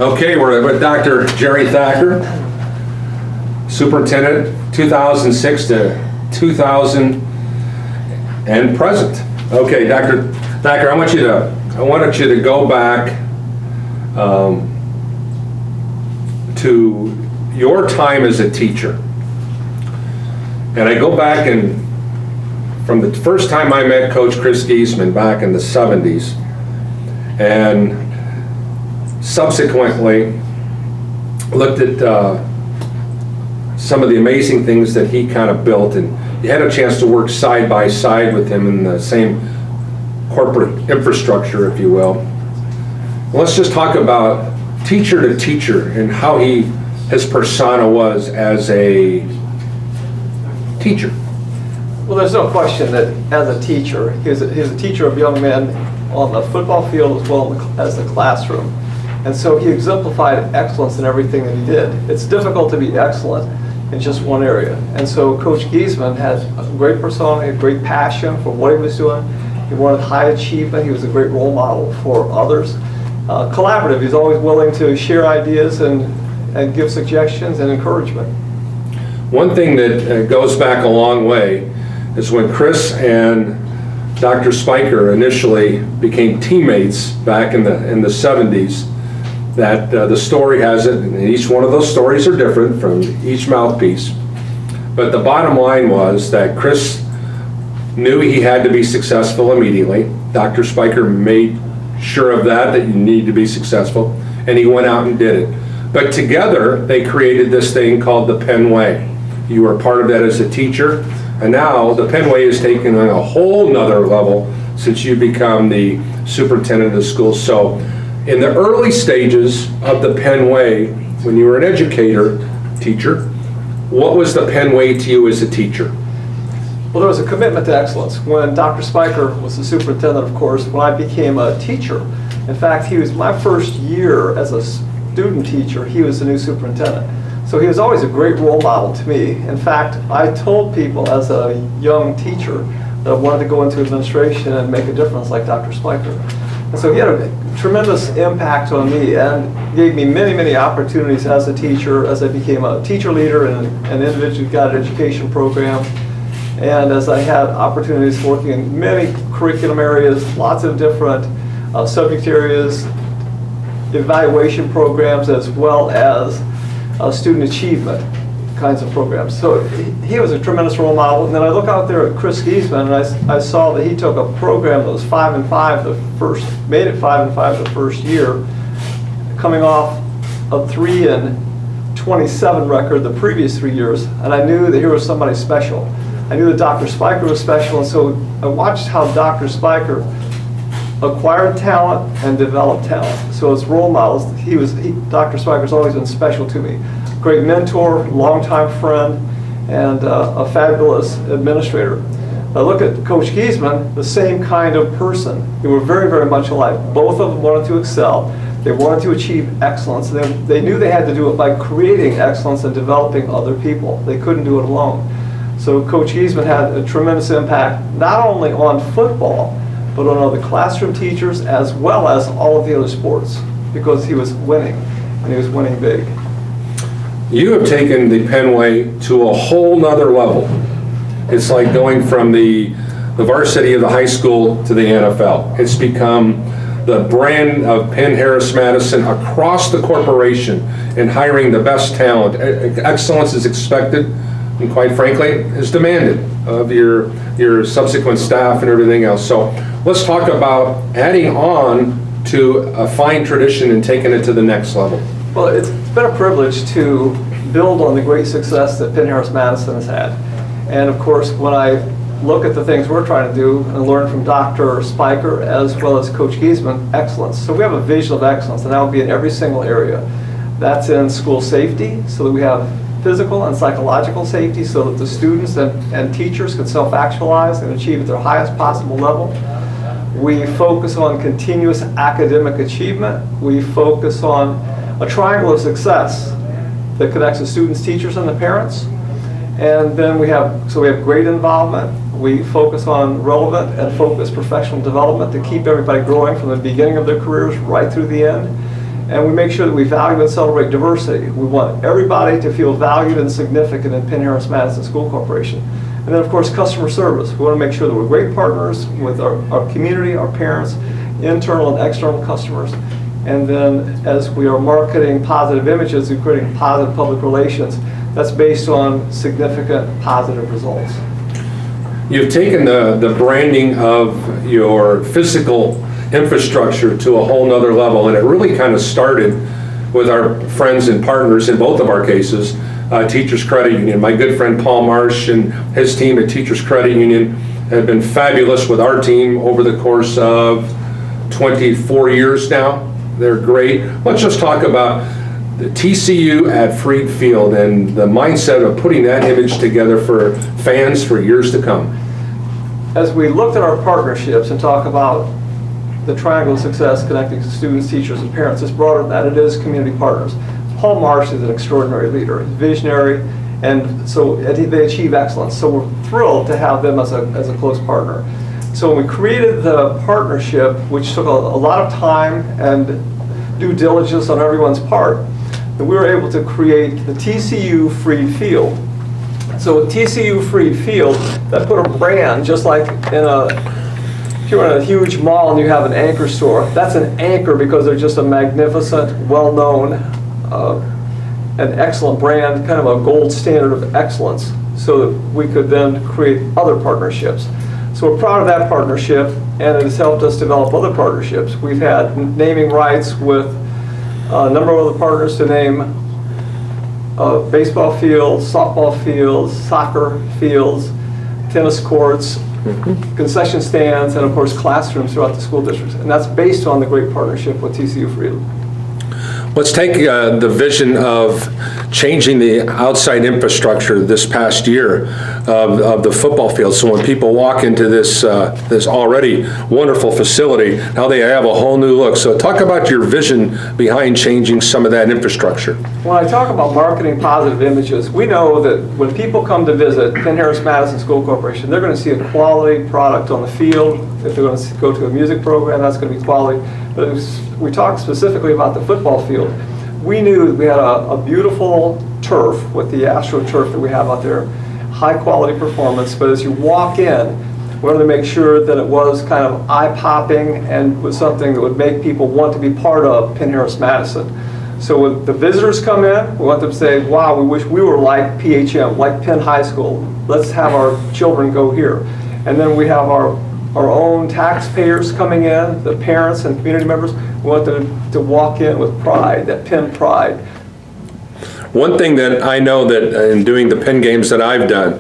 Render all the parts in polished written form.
Okay, we're with Dr. Jerry Thacker, Superintendent 2006 to 2000 and present. Okay, Dr. Thacker, I wanted you to go back to your time as a teacher. And I go back and from the first time I met Coach Chris Giesman back in the 70s, and subsequently looked at some of the amazing things that he kind of built, and you had a chance to work side by side with him in the same corporate infrastructure, if you will. Let's just talk about teacher to teacher and how his persona was as a teacher. Well, there's no question that as a teacher, he was a teacher of young men on the football field as well as the classroom. And so he exemplified excellence in everything that he did. It's difficult to be excellent in just one area. And so Coach Giesman had a great persona, a great passion for what he was doing. He wanted high achievement. He was a great role model for others. Collaborative. He's always willing to share ideas and give suggestions and encouragement. One thing that goes back a long way is when Chris and Dr. Spiker initially became teammates back in the 70s, that the story has it, and each one of those stories are different from each mouthpiece, but the bottom line was that Chris knew he had to be successful immediately. Dr. Spiker made sure of that you need to be successful, and he went out and did it. But together they created this thing called the Penn Way. You were part of that as a teacher, and now the Penn Way is taken on a whole nother level since you become the superintendent of the school. So in the early stages of the Penn Way, when you were an teacher, what was the Penn Way to you as a teacher? Well, there was a commitment to excellence. When Dr. Spiker was the superintendent, of course, when I became a teacher, in fact, he was my first year as a student teacher, he was the new superintendent. So he was always a great role model to me. In fact, I told people as a young teacher that I wanted to go into administration and make a difference like Dr. Spiker. And so he had a tremendous impact on me and gave me many, many opportunities as a teacher, as I became a teacher leader in an individual guided education program, and as I had opportunities working in many curriculum areas, lots of different subject areas, evaluation programs, as well as student achievement kinds of programs. So he was a tremendous role model. And then I look out there at Chris Giesman, and I saw that he took a program that was 5-5 made it 5-5 the first year, coming off a 3-27 record the previous 3 years. And I knew that here was somebody special. I knew that Dr. Spiker was special, and so I watched how Dr. Spiker acquired talent and developed talent. So as role models, Dr. Spiker's always been special to me. Great mentor, longtime friend, and a fabulous administrator. I look at Coach Giesman, the same kind of person. They were very, very much alike. Both of them wanted to excel. They wanted to achieve excellence. They knew they had to do it by creating excellence and developing other people. They couldn't do it alone. So Coach Giesman had a tremendous impact, not only on football, but on other classroom teachers, as well as all of the other sports, because he was winning, and he was winning big. You have taken the Penn Way to a whole nother level. It's like going from the varsity of the high school to the NFL. It's become the brand of Penn Harris Madison across the corporation in hiring the best talent. Excellence is expected, and quite frankly, is demanded of your subsequent staff and everything else. So let's talk about adding on to a fine tradition and taking it to the next level. Well, it's been a privilege to build on the great success that Penn Harris Madison has had. And of course, when I look at the things we're trying to do and learn from Dr. Spiker as well as Coach Giesman, excellence. So we have a vision of excellence, and that will be in every single area. That's in school safety, so that we have physical and psychological safety so that the students and teachers can self-actualize and achieve at their highest possible level. We focus on continuous academic achievement. We focus on a triangle of success that connects the students, teachers, and the parents. And then we have great involvement. We focus on relevant and focused professional development to keep everybody growing from the beginning of their careers right through the end. And we make sure that we value and celebrate diversity. We want everybody to feel valued and significant in Penn Harris Madison School Corporation. And then, of course, customer service. We want to make sure that we're great partners with our community, our parents, internal and external customers. And then, as we are marketing positive images and creating positive public relations, that's based on significant positive results. You've taken the branding of your physical infrastructure to a whole nother level, and it really kind of started with our friends and partners in both of our cases, Teachers Credit Union. My good friend Paul Marsh and his team at Teachers Credit Union have been fabulous with our team over the course of 24 years now. They're great. Let's just talk about the TCU at Freed Field and the mindset of putting that image together for fans for years to come. As we looked at our partnerships and talk about the triangle of success connecting students, teachers, and parents, it's broader than that. It is community partners. Paul Marsh is an extraordinary leader, visionary, and so they achieve excellence. So we're thrilled to have them as a close partner. So when we created the partnership, which took a lot of time and due diligence on everyone's part, that we were able to create the TCU Freed Field. So with TCU Freed Field, that put a brand, just like if you're in a huge mall and you have an anchor store, that's an anchor because they're just a magnificent, well-known, and excellent brand, kind of a gold standard of excellence, so that we could then create other partnerships. So we're proud of that partnership, and it has helped us develop other partnerships. We've had naming rights with a number of other partners to name baseball fields, softball fields, soccer fields, tennis courts, concession stands, and of course classrooms throughout the school districts. And that's based on the great partnership with TCU Freed. Let's take the vision of changing the outside infrastructure this past year of the football field. So when people walk into this already wonderful facility, now they have a whole new look. So talk about your vision behind changing some of that infrastructure. When I talk about marketing positive images, we know that when people come to visit Penn Harris Madison School Corporation, they're going to see a quality product on the field. If they're going to go to a music program, that's going to be quality. But we talked specifically about the football field. We knew we had a beautiful turf with the AstroTurf that we have out there, high quality performance, but as you walk in, we wanted to make sure that it was kind of eye-popping and was something that would make people want to be part of Penn Harris Madison. So when the visitors come in, we want them to say, wow, we wish we were like PHM, like Penn High School. Let's have our children go here. And then we have our own taxpayers coming in, the parents and community members. We want them to walk in with pride, that Penn pride. One thing that I know that in doing the Penn games that I've done,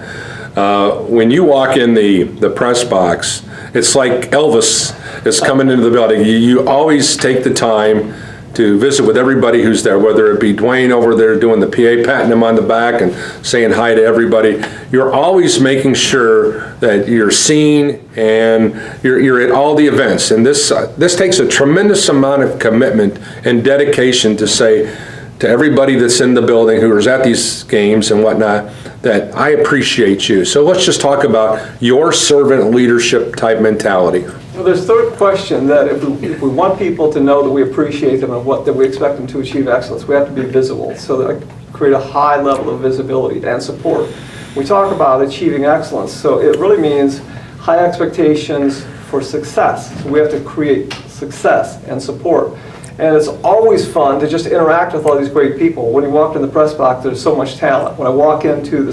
when you walk in the press box, it's like Elvis is coming into the building. You always take the time to visit with everybody who's there, whether it be Dwayne over there doing the PA, patting him on the back and saying hi to everybody. You're always making sure that you're seen and you're at all the events. And this takes a tremendous amount of commitment and dedication to say to everybody that's in the building who is at these games and whatnot, that I appreciate you. So let's just talk about your servant leadership type mentality. Well, there's a third question, that if we want people to know that we appreciate them and that we expect them to achieve excellence, we have to be visible, so that create a high level of visibility and support. We talk about achieving excellence, so it really means high expectations for success. So we have to create success and support. And it's always fun to just interact with all these great people. When you walk in the press box, there's so much talent. When I walk through the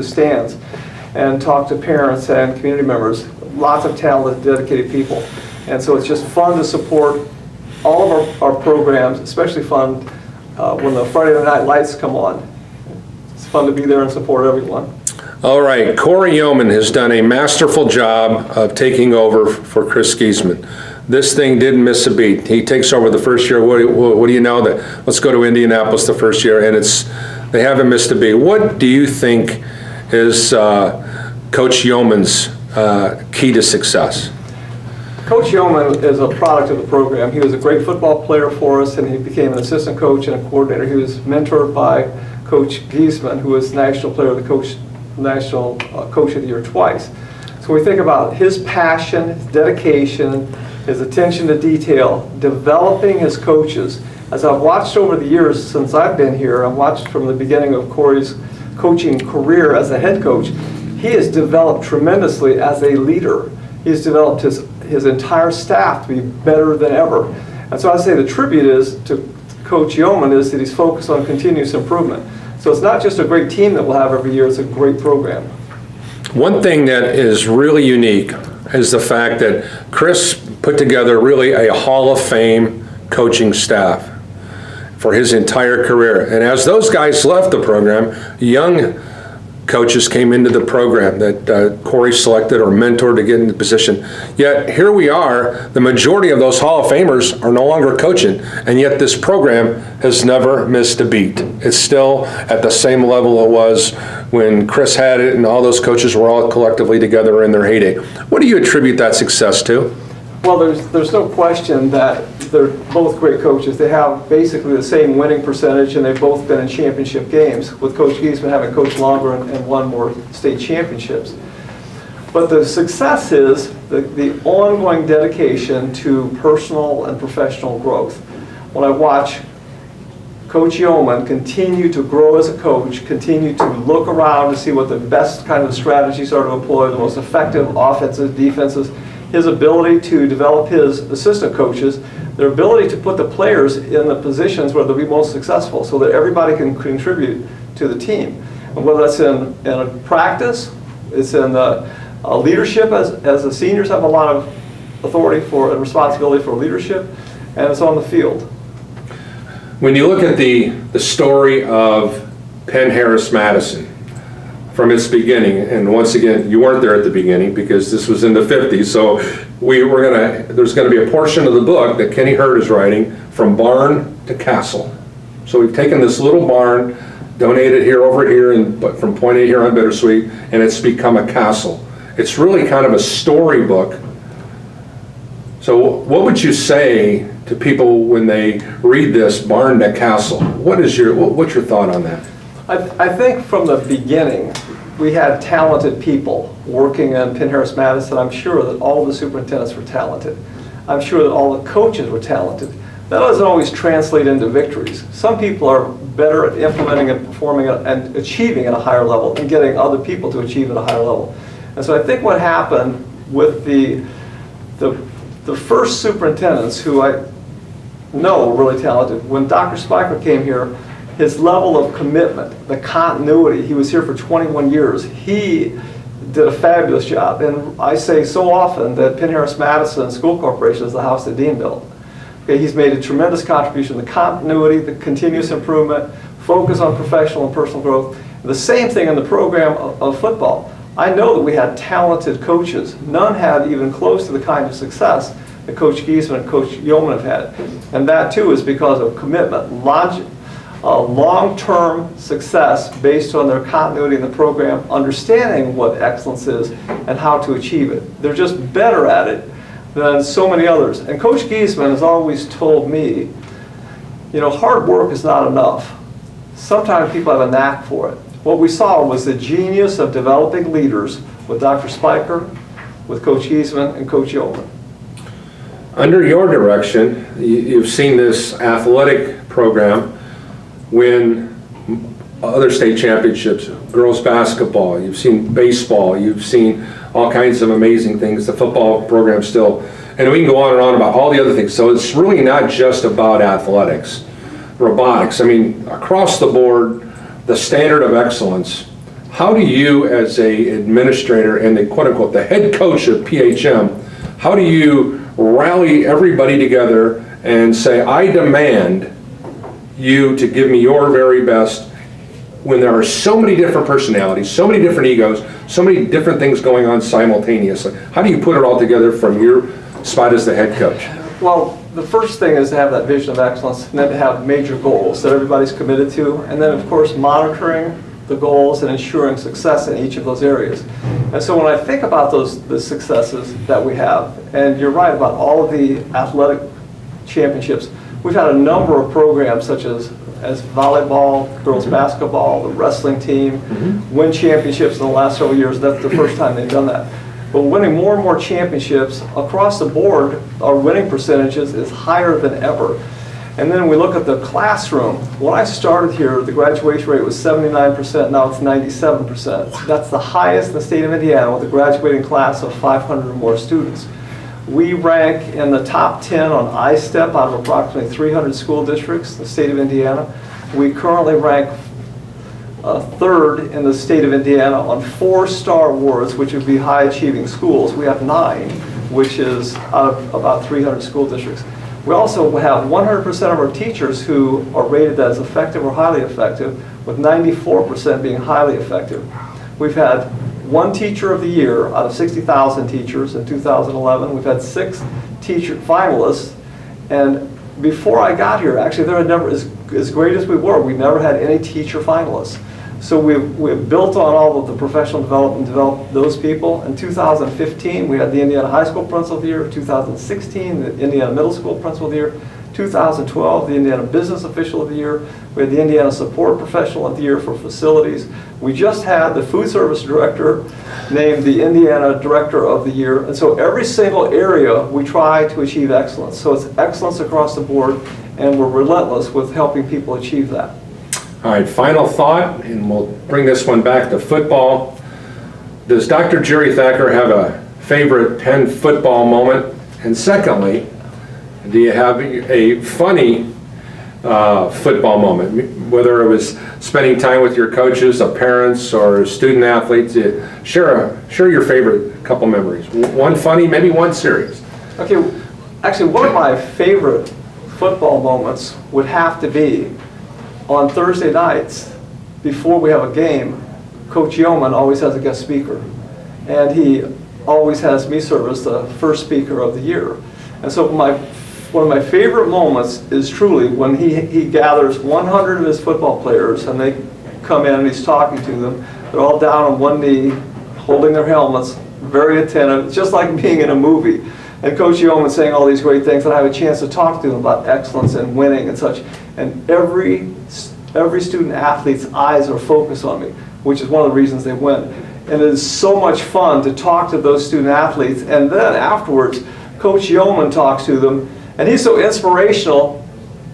stands and talk to parents and community members, lots of talented, dedicated people. And so it's just fun to support all of our programs, especially fun when the Friday Night Lights come on. It's fun to be there and support everyone. All right, Corey Yeoman has done a masterful job of taking over for Chris Giesman. This thing didn't miss a beat. He takes over the first year. What do you know? That let's go to Indianapolis the first year, and they haven't missed a beat. What do you think is Coach Yeoman's key to success? Coach Yeoman is a product of the program. He was a great football player for us, and he became an assistant coach and a coordinator. He was mentored by Coach Giesman, who was National Player of the Coach, National Coach of the Year twice. So we think about his passion, his dedication, his attention to detail, developing his coaches. As I've watched over the years since I've been here, I've watched from the beginning of Corey's coaching career as a head coach, he has developed tremendously as a leader. He's developed his entire staff to be better than ever. And so I'd say the tribute is to Coach Yeoman is that he's focused on continuous improvement. So it's not just a great team that we'll have every year, it's a great program. One thing that is really unique is the fact that Chris put together really a Hall of Fame coaching staff for his entire career. And as those guys left the program, young coaches came into the program that Corey selected or mentored to get into position. Yet here we are, the majority of those Hall of Famers are no longer coaching, and yet this program has never missed a beat. It's still at the same level it was when Chris had it and all those coaches were all collectively together in their heyday. What do you attribute that success to? Well, there's no question that they're both great coaches. They have basically the same winning percentage, and they've both been in championship games, with Coach Giesman having coached longer and won more state championships. But the success is the ongoing dedication to personal and professional growth. When I watch Coach Yeoman continue to grow as a coach, continue to look around to see what the best kind of strategies are to employ, the most effective offensive, defensive, his ability to develop his assistant coaches, their ability to put the players in the positions where they'll be most successful so that everybody can contribute to the team. And whether that's in a practice, it's in the leadership, as the seniors have a lot of authority for and responsibility for leadership, and it's on the field. When you look at the story of Penn Harris-Madison, from its beginning, and once again, you weren't there at the beginning because this was in the 50s, so there's gonna be a portion of the book that Kenny Hurd is writing, From Barn to Castle. So we've taken this little barn, donated here over here, but from point A here on Bittersweet, and it's become a castle. It's really kind of a storybook. So what would you say to people when they read this, Barn to Castle? What's your thought on that? I think from the beginning, we had talented people working in Penn Harris-Madison. I'm sure that all the superintendents were talented. I'm sure that all the coaches were talented. That doesn't always translate into victories. Some people are better at implementing and performing and achieving at a higher level and getting other people to achieve at a higher level. And so I think what happened with the first superintendents, who I know were really talented, when Dr. Spiker came here, his level of commitment, the continuity, he was here for 21 years. He did a fabulous job. And I say so often that Penn Harris-Madison School Corporation is the house that Dean built. Okay, he's made a tremendous contribution, the continuity, the continuous improvement, focus on professional and personal growth. The same thing in the program of football. I know that we had talented coaches. None had even close to the kind of success that Coach Giesman and Coach Yeoman have had. And that too is because of commitment, long-term success based on their continuity in the program, understanding what excellence is and how to achieve it. They're just better at it than so many others. And Coach Giesman has always told me, hard work is not enough. Sometimes people have a knack for it. What we saw was the genius of developing leaders with Dr. Spiker, with Coach Giesman, and Coach Yeoman. Under your direction, you've seen this athletic program win other state championships, girls basketball, you've seen baseball, you've seen all kinds of amazing things, the football program still, and we can go on and on about all the other things. So it's really not just about athletics, robotics. I mean, across the board, the standard of excellence. How do you, as a administrator and the quote unquote the head coach of PHM, how do you rally everybody together and say, I demand you to give me your very best, when there are so many different personalities, so many different egos, so many different things going on simultaneously? How do you put it all together from your spot as the head coach? Well, the first thing is to have that vision of excellence, and then to have major goals that everybody's committed to, and then of course monitoring the goals and ensuring success in each of those areas. And so when I think about the successes that we have, and you're right about all of the athletic championships, we've had a number of programs such as volleyball, girls basketball, the wrestling team, win championships in the last several years. That's the first time they've done that. but winning more and more championships across the board. Our winning percentages is higher than ever. And then we look at the classroom. When I started here, the graduation rate was 79%, now it's 97%. That's the highest in the state of Indiana with a graduating class of 500 or more students. We rank in the top 10 on I-STEP out of approximately 300 school districts in the state of Indiana. We currently rank third in the state of Indiana on 4-star awards, which would be high achieving schools. We have 9, which is out of about 300 school districts. We also have 100% of our teachers who are rated as effective or highly effective, with 94% being highly effective. We've had 1 teacher of the year out of 60,000 teachers in 2011. We've had 6 teacher finalists, and before I got here, actually, there had never, as great as we were, we never had any teacher finalists. So we've built on all of the professional development, developed those people. In 2015, we had the Indiana High School Principal of the Year. 2016, the Indiana Middle School Principal of the Year. 2012, the Indiana Business Official of the Year. We had the Indiana Support Professional of the Year for facilities. We just had the Food Service Director named the Indiana Director of the Year. And so every single area, we try to achieve excellence. So it's excellence across the board, and we're relentless with helping people achieve that. All right, final thought, and we'll bring this one back to football. Does Dr. Jerry Thacker have a favorite Penn football moment? And secondly, do you have a funny football moment? Whether it was spending time with your coaches, parents, or student athletes, share your favorite couple memories. One funny, maybe one serious. Okay, actually one of my favorite football moments would have to be on Thursday nights, before we have a game. Coach Yeoman always has a guest speaker, and he always has me serve as the first speaker of the year. And so one of my favorite moments is truly when he gathers 100 of his football players, and they come in and he's talking to them. They're all down on one knee, holding their helmets, very attentive, just like being in a movie. And Coach Yeoman saying all these great things, and I have a chance to talk to them about excellence and winning and such. And every student athlete's eyes are focused on me, which is one of the reasons they win. And it is so much fun to talk to those student athletes. And then afterwards, Coach Yeoman talks to them, and he's so inspirational.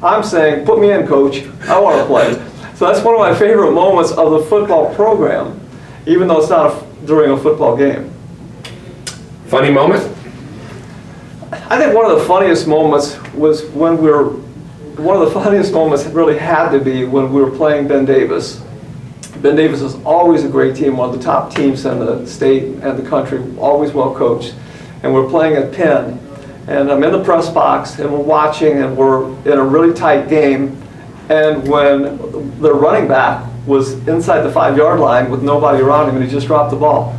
I'm saying, put me in, Coach. I want to play. So that's one of my favorite moments of the football program, even though it's not during a football game. Funny moment? I think one of the funniest moments was when one of the funniest moments really had to be when we were playing Ben Davis. Ben Davis is always a great team, one of the top teams in the state and the country, always well coached. And we're playing at Penn. And I'm in the press box, and we're watching, and we're in a really tight game. And when the running back was inside the 5-yard line with nobody around him, and he just dropped the ball.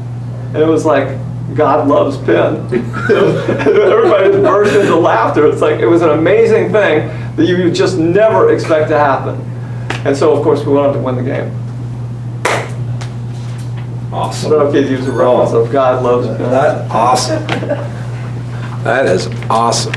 And it was like, God loves Penn. Everybody burst into laughter. It's like, it was an amazing thing that you would just never expect to happen. And so, of course, we went on to win the game. Awesome. Is that okay to use a reference of God loves Penn? That's awesome. That is awesome.